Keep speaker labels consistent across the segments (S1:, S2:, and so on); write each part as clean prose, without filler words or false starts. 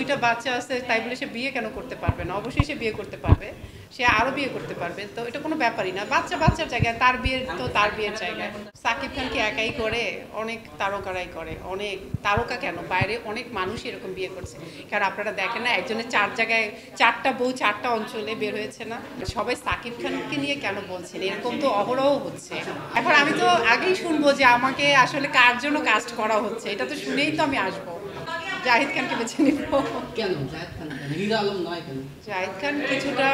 S1: 2টা বাচ্চা আছে তাই বলে সে বিয়ে কেন করতে পারবে না? অবশ্যই সে বিয়ে করতে পারবে, সে আরও বিয়ে করতে পারবে। তো এটা কোনো ব্যাপারই না, বাচ্চা বাচ্চার জায়গায়, তার বিয়ের তো তার বিয়ের জায়গায়। সাকিব খান কি একাই করে? অনেক তারকারাই করে, অনেক তারকা কেন, বাইরে অনেক মানুষ এরকম বিয়ে করছে। কারণ আপনারা দেখেন না, একজনের 4 জায়গায় 4টা বউ 4টা অঞ্চলে বের হয়েছে না? সবাই সাকিব খানকে নিয়ে কেন বলছেন? এরকম তো অহরহ হচ্ছে। এখন আমি তো আগেই শুনবো যে আমাকে আসলে কার জন্য কাস্ট করা হচ্ছে, এটা তো শুনেই তো আমি আসবো। জাহিদ খানকে বেছে নিব।
S2: কেন জাহিদ খান কেন? হিরো আলম নয় কেন?
S1: জাহিদ খান কিছুটা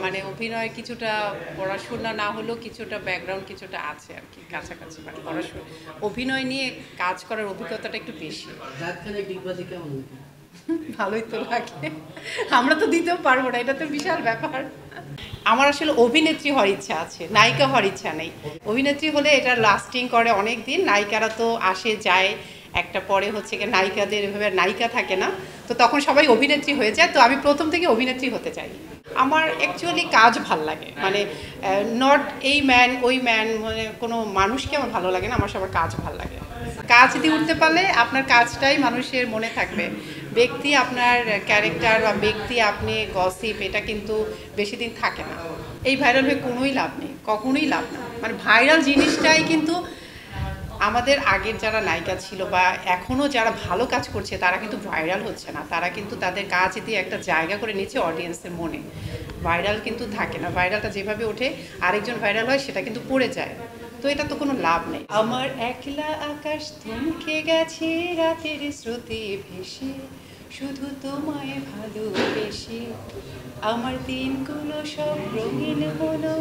S1: মানে অভিনয় কিছুটা পড়াশোনা না হলেও কিছুটা ব্যাকগ্রাউন্ড কিছুটা আছে আর কি, কাছাকাছি। মানে পড়াশোনা অভিনয় নিয়ে কাজ করার অভিজ্ঞতাটা একটু বেশি।
S2: জাহিদ খানের ডিগবাজি কেমন লাগে?
S1: ভালোই তো লাগে, আমরা তো দিতেও পারবো না, এটা তো বিশাল ব্যাপার। আমার আসলে অভিনেত্রী হওয়ার ইচ্ছা আছে, নায়িকা হওয়ার ইচ্ছা নেই। অভিনেত্রী হলে এটা লাস্টিং করে অনেক দিন, নায়িকারা তো আসে যায়, একটা পরে হচ্ছে কি নায়িকাদের এভাবে নায়িকা থাকে না, তো তখন সবাই অভিনেত্রী হয়ে যায়। তো আমি প্রথম থেকে অভিনেত্রী হতে চাই। আমার অ্যাকচুয়ালি কাজ ভাল লাগে, মানে নট এই ম্যান ওই ম্যান, মানে কোনো মানুষকে আমার ভালো লাগে না, আমার সবার কাজ ভাল লাগে। কাজ দিয়ে উঠতে পারলে আপনার কাজটাই মানুষের মনে থাকবে। ব্যক্তি আপনার ক্যারেক্টার বা ব্যক্তি আপনি গসিপ, এটা কিন্তু বেশি দিন থাকে না। এই ভাইরাল হয়ে কোনোই লাভ নেই, কখনোই লাভ না। মানে ভাইরাল জিনিসটাই কিন্তু আমাদের আগের যারা নায়িকা ছিল বা এখনও যারা ভালো কাজ করছে তারা কিন্তু ভাইরাল হচ্ছে না, তারা কিন্তু তাদের কাজ দিয়ে একটা জায়গা করে নিচ্ছে অডিয়েন্সের মনে। ভাইরাল কিন্তু থাকে না, ভাইরালটা যেভাবে ওঠে আরেকজন ভাইরাল হয় সেটা কিন্তু পড়ে যায়। তো এটা তো কোনো লাভ নেই। আমার একলা আকাশ থমকে গেছে রাতের স্রোতে ভেসে, শুধু তোমায় ভালোবেসে, আমার দিনগুলো সব রঙিন হলো।